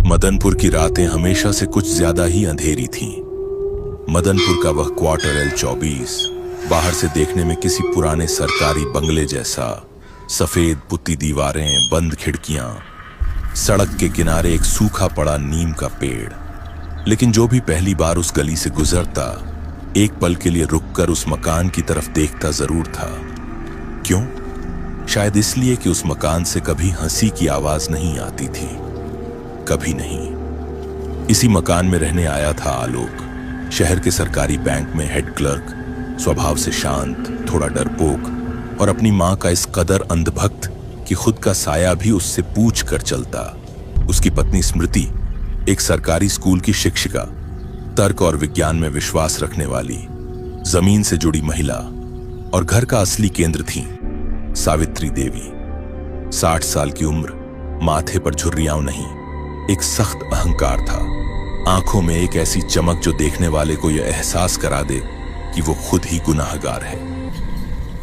मदनपुर की रातें हमेशा से कुछ ज्यादा ही अंधेरी थीं। मदनपुर का वह क्वार्टर L24 बाहर से देखने में किसी पुराने सरकारी बंगले जैसा, सफेद पुती दीवारें, बंद खिड़कियां, सड़क के किनारे एक सूखा पड़ा नीम का पेड़। लेकिन जो भी पहली बार उस गली से गुजरता, एक पल के लिए रुककर उस मकान की तरफ देखता जरूर था। क्यों? शायद इसलिए कि उस मकान से कभी हंसी की आवाज नहीं आती थी, कभी नहीं। इसी मकान में रहने आया था आलोक, शहर के सरकारी बैंक में हेड क्लर्क, स्वभाव से शांत, थोड़ा डरपोक और अपनी मां का इस कदर अंधभक्त कि खुद का साया भी उससे पूछ कर चलता। उसकी पत्नी स्मृति एक सरकारी स्कूल की शिक्षिका, तर्क और विज्ञान में विश्वास रखने वाली, जमीन से जुड़ी महिला, और घर का असली केंद्र थी सावित्री देवी। 60 साल की उम्र, माथे पर झुर्रियां नहीं, एक सख्त अहंकार था, आंखों में एक ऐसी चमक जो देखने वाले को यह एहसास करा दे कि वो खुद ही गुनाहगार है।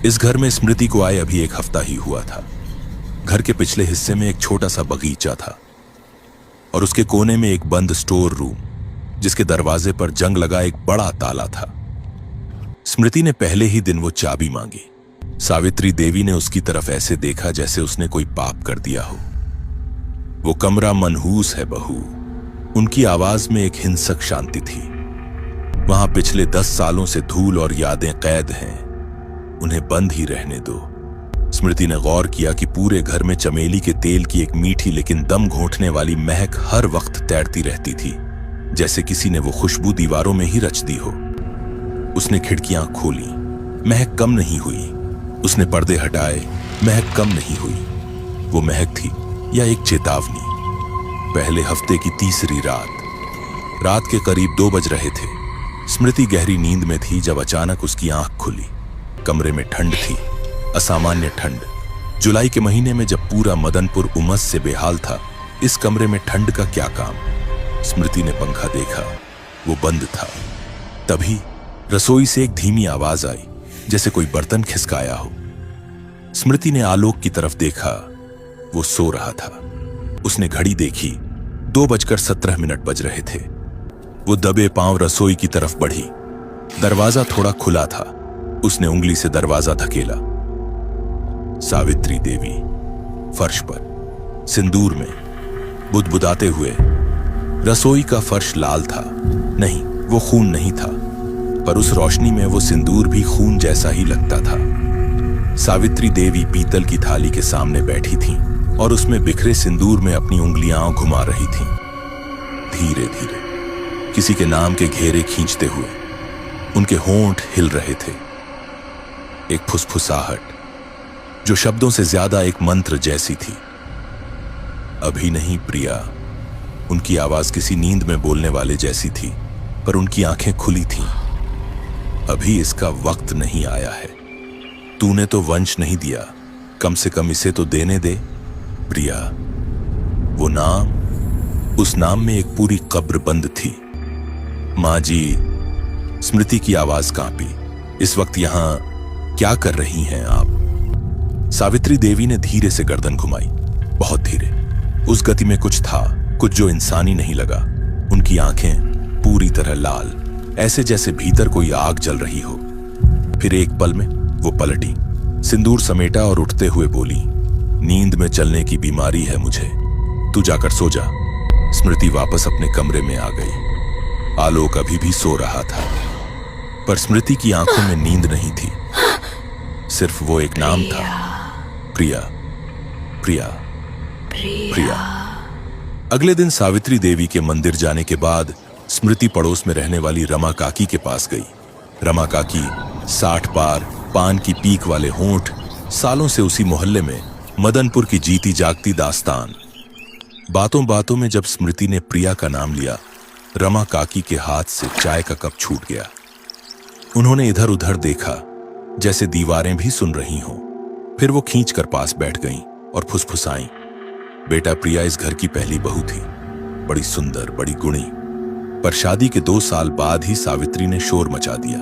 इस घर में स्मृति को आए अभी एक हफ्ता ही हुआ था। घर के पिछले हिस्से में एक छोटा सा बगीचा था और उसके कोने में एक बंद स्टोर रूम, जिसके दरवाजे पर जंग लगा एक बड़ा ताला था। स्मृति ने पहले ही दिन वो चाबी मांगी। सावित्री देवी ने उसकी तरफ ऐसे देखा जैसे उसने कोई पाप कर दिया हो। वो कमरा मनहूस है बहू। उनकी आवाज में एक हिंसक शांति थी। वहां पिछले 10 सालों से धूल और यादें कैद हैं, उन्हें बंद ही रहने दो। स्मृति ने गौर किया कि पूरे घर में चमेली के तेल की एक मीठी लेकिन दम घोंटने वाली महक हर वक्त तैरती रहती थी, जैसे किसी ने वो खुशबू दीवारों में ही रच दी हो। उसने खिड़कियां खोली, महक कम नहीं हुई। उसने पर्दे हटाए, महक कम नहीं हुई। वो महक थी या एक चेतावनी? पहले हफ्ते की तीसरी रात के करीब 2 बज रहे थे। स्मृति गहरी नींद में थी जब अचानक उसकी आंख खुली। कमरे में ठंड थी, असामान्य ठंड। जुलाई के महीने में जब पूरा मदनपुर उमस से बेहाल था, इस कमरे में ठंड का क्या काम? स्मृति ने पंखा देखा, वो बंद था। तभी रसोई से एक धीमी आवाज आई, जैसे कोई बर्तन खिसकाया हो। स्मृति ने आलोक की तरफ देखा, वो सो रहा था। उसने घड़ी देखी, 2:17 बज रहे थे। वो दबे पांव रसोई की तरफ बढ़ी। दरवाजा थोड़ा खुला था। उसने उंगली से दरवाजा धकेला। सावित्री देवी फर्श पर, सिंदूर में, बुदबुदाते हुए। रसोई का फर्श लाल था, नहीं, वो खून नहीं था, पर उस रोशनी में वो सिंदूर भी खून जैसा ही लगता था। सावित्री देवी पीतल की थाली के सामने बैठी थीं और उसमें बिखरे सिंदूर में अपनी उंगलियां घुमा रही थीं। धीरे धीरे, किसी के नाम के घेरे खींचते हुए। उनके होंठ हिल रहे थे, एक फुसफुसाहट जो शब्दों से ज्यादा एक मंत्र जैसी थी। अभी नहीं प्रिया। उनकी आवाज किसी नींद में बोलने वाले जैसी थी, पर उनकी आंखें खुली थीं। अभी इसका वक्त नहीं आया है। तूने तो वंश नहीं दिया, कम से कम इसे तो देने दे प्रिया। वो नाम, उस नाम में एक पूरी कब्र बंद थी। माँ जी, स्मृति की आवाज कांपी। इस वक्त यहां क्या कर रही हैं आप? सावित्री देवी ने धीरे से गर्दन घुमाई, बहुत धीरे। उस गति में कुछ था, कुछ जो इंसानी नहीं लगा। उनकी आंखें पूरी तरह लाल, ऐसे जैसे भीतर कोई आग जल रही हो। फिर एक पल में वो पलटी, सिंदूर समेटा और उठते हुए बोली, नींद में चलने की बीमारी है मुझे, तू जाकर सो जा। स्मृति वापस अपने कमरे में आ गई। आलोक अभी भी सो रहा था, पर स्मृति की आंखों में नींद नहीं थी। सिर्फ वो एक नाम था, प्रिया, प्रिया, प्रिया। अगले दिन सावित्री देवी के मंदिर जाने के बाद स्मृति पड़ोस में रहने वाली रमा काकी के पास गई। रमा काकी 60 पार, पान की पीक वाले होंठ, सालों से उसी मोहल्ले में, मदनपुर की जीती जागती दास्तान। बातों बातों में जब स्मृति ने प्रिया का नाम लिया, रमा काकी के हाथ से चाय का कप छूट गया। उन्होंने इधर उधर देखा, जैसे दीवारें भी सुन रही हों। फिर वो खींचकर पास बैठ गईं और फुसफुसाईं। बेटा प्रिया इस घर की पहली बहू थी, बड़ी सुंदर, बड़ी गुणी। पर शादी के 2 साल बाद ही सावित्री ने शोर मचा दिया।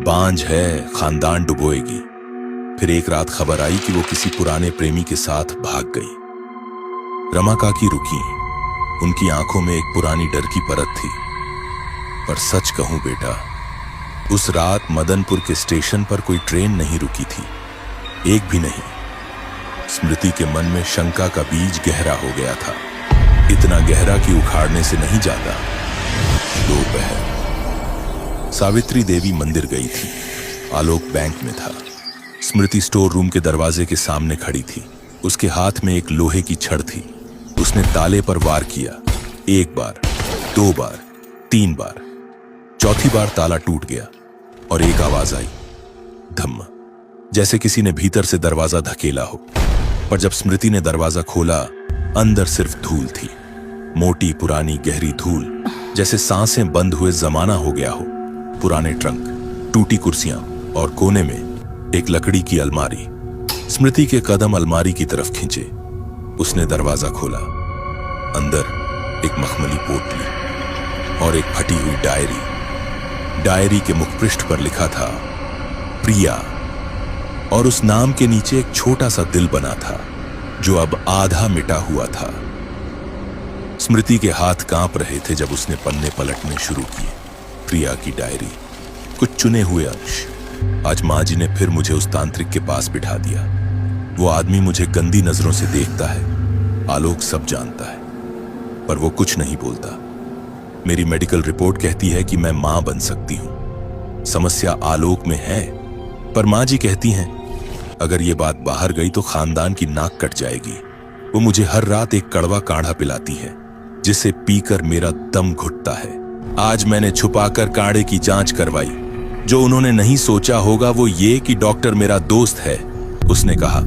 बांझ है, खानदान डुबोएगी। फिर एक रात खबर आई कि वो किसी पुराने प्रेमी के साथ भाग गई। रमा काकी रुकी, उनकी आंखों में एक पुरानी डर की परत थी। पर सच कहूं बेटा, उस रात मदनपुर के स्टेशन पर कोई ट्रेन नहीं रुकी थी, एक भी नहीं। स्मृति के मन में शंका का बीज गहरा हो गया था, इतना गहरा कि उखाड़ने से नहीं जाता। दोपहर। सावित्री देवी मंदिर गई थी, आलोक बैंक में था। स्मृति स्टोर रूम के दरवाजे के सामने खड़ी थी। उसके हाथ में एक लोहे की छड़ थी। उसने ताले पर वार किया, 1 बार, 2 बार, 3 बार। चौथी बार ताला टूट गया और एक आवाज आई, धम्म, जैसे किसी ने भीतर से दरवाजा धकेला हो। पर जब स्मृति ने दरवाजा खोला, अंदर सिर्फ धूल थी, मोटी पुरानी गहरी धूल, जैसे सांसें बंद हुए जमाना हो गया हो। पुराने ट्रंक, टूटी कुर्सियां और कोने में एक लकड़ी की अलमारी। स्मृति के कदम अलमारी की तरफ खींचे। उसने दरवाजा खोला। अंदर एक मखमली पोटली और एक फटी हुई डायरी। डायरी के मुखपृष्ठ पर लिखा था प्रिया, और उस नाम के नीचे एक छोटा सा दिल बना था जो अब आधा मिटा हुआ था। स्मृति के हाथ कांप रहे थे जब उसने पन्ने पलटने शुरू किए। प्रिया की डायरी, कुछ चुने हुए अंश। आज माँ जी ने फिर मुझे उस तांत्रिक के पास बिठा दिया। वो आदमी मुझे गंदी नजरों से देखता है, आलोक सब जानता है, पर वो कुछ नहीं बोलता। मेरी मेडिकल रिपोर्ट कहती है कि मैं मां बन सकती हूं। समस्या आलोक में है, पर मां जी कहती हैं अगर ये बात बाहर गई तो खानदान की नाक कट जाएगी। वो मुझे हर रात एक कड़वा काढ़ा पिलाती है, जिसे पीकर मेरा दम घुटता है। आज मैंने छुपाकर काढ़े की जांच करवाई। जो उन्होंने नहीं सोचा होगा वो ये कि डॉक्टर मेरा दोस्त है। उसने कहा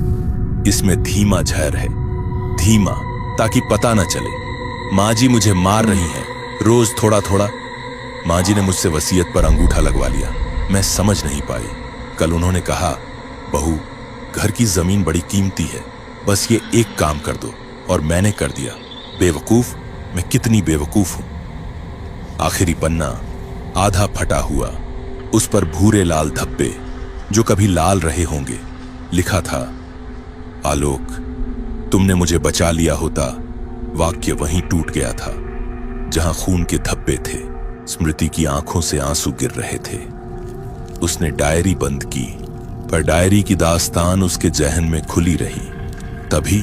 इसमें धीमा जहर है, धीमा, ताकि पता न चले। माँ जी मुझे मार रही हैं, रोज थोड़ा थोड़ा। माँ जी ने मुझसे वसीयत पर अंगूठा लगवा लिया। मैं समझ नहीं पाई। कल उन्होंने कहा, बहू, घर की जमीन बड़ी कीमती है, बस ये एक काम कर दो, और मैंने कर दिया। बेवकूफ, मैं कितनी बेवकूफ हूं। आखिरी पन्ना आधा फटा हुआ, उस पर भूरे लाल धब्बे जो कभी लाल रहे होंगे। लिखा था, आलोक, तुमने मुझे बचा लिया होता। वाक्य वहीं टूट गया था जहां खून के धब्बे थे। स्मृति की आंखों से आंसू गिर रहे थे। उसने डायरी बंद की, पर डायरी की दास्तान उसके जहन में खुली रही। तभी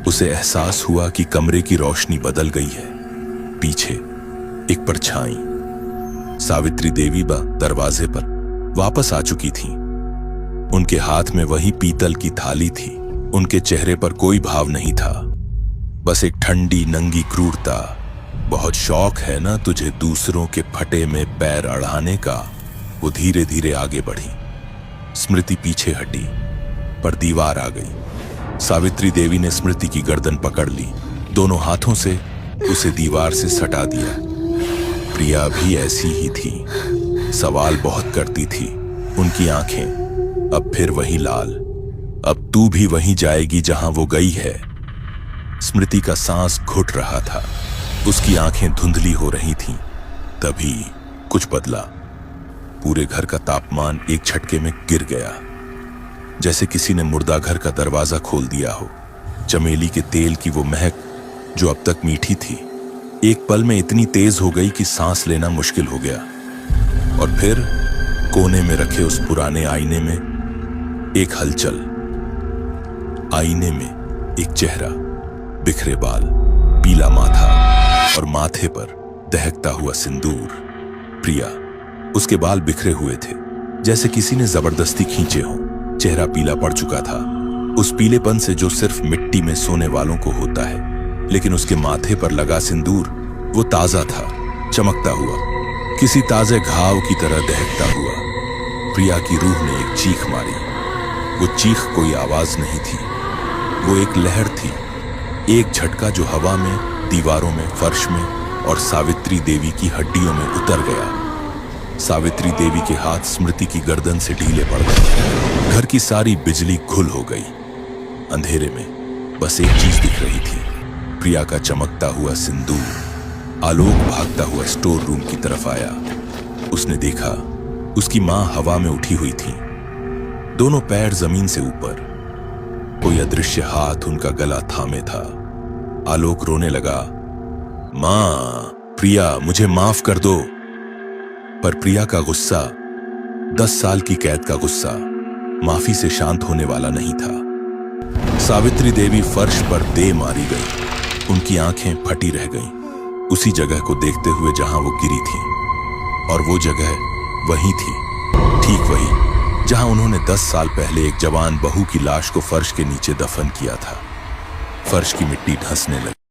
उसे एहसास हुआ कि कमरे की रोशनी बदल गई है। पीछे एक परछाई। सावित्री देवी दरवाजे पर वापस आ चुकी थी। उनके हाथ में वही पीतल की थाली थी। उनके चेहरे पर कोई भाव नहीं था, बस एक ठंडी नंगी क्रूरता। बहुत शौक है ना तुझे दूसरों के फटे में पैर अड़ाने का। वो धीरे धीरे आगे बढ़ी। स्मृति पीछे हटी, पर दीवार आ गई। सावित्री देवी ने स्मृति की गर्दन पकड़ ली, दोनों हाथों से उसे दीवार से सटा दिया। प्रिया भी ऐसी ही थी, सवाल बहुत करती थी। उनकी आंखें अब फिर वही लाल। अब तू भी वहीं जाएगी जहां वो गई है। स्मृति का सांस घुट रहा था, उसकी आंखें धुंधली हो रही थीं। तभी कुछ बदला। पूरे घर का तापमान एक झटके में गिर गया, जैसे किसी ने मुर्दा घर का दरवाजा खोल दिया हो। चमेली के तेल की वो महक जो अब तक मीठी थी, एक पल में इतनी तेज हो गई कि सांस लेना मुश्किल हो गया। और फिर कोने में रखे उस पुराने आईने में एक हलचल। आईने में एक चेहरा, बिखरे बाल, पीला माथा और माथे पर दहकता हुआ सिंदूर। प्रिया। उसके बाल बिखरे हुए थे, जैसे किसी ने जबरदस्ती खींचे हों। चेहरा पीला पड़ चुका था, उस पीलेपन से जो सिर्फ मिट्टी में सोने वालों को होता है। लेकिन उसके माथे पर लगा सिंदूर वो ताजा था, चमकता हुआ, किसी ताजे घाव की तरह दहकता हुआ। प्रिया की रूह ने एक चीख मारी। वो चीख कोई आवाज नहीं थी, वो एक लहर थी, एक झटका जो हवा में, दीवारों में, फर्श में और सावित्री देवी की हड्डियों में उतर गया। सावित्री देवी के हाथ स्मृति की गर्दन से ढीले पड़ गए। घर की सारी बिजली गुल हो गई। अंधेरे में बस एक चीज दिख रही थी, प्रिया का चमकता हुआ सिंदूर। आलोक भागता हुआ स्टोर रूम की तरफ आया। उसने देखा उसकी मां हवा में उठी हुई थी, दोनों पैर जमीन से ऊपर। कोई अदृश्य हाथ उनका गला थामे था। आलोक रोने लगा, मां, प्रिया मुझे माफ कर दो। पर प्रिया का गुस्सा 10 साल की कैद का गुस्सा माफी से शांत होने वाला नहीं था। सावित्री देवी फर्श पर दे मारी गई, उनकी आंखें फटी रह गईं, उसी जगह को देखते हुए जहां वो गिरी थी। और वो जगह वही थी, ठीक वही जहां उन्होंने 10 साल पहले एक जवान बहू की लाश को फर्श के नीचे दफन किया था। फर्श की मिट्टी धंसने लगी।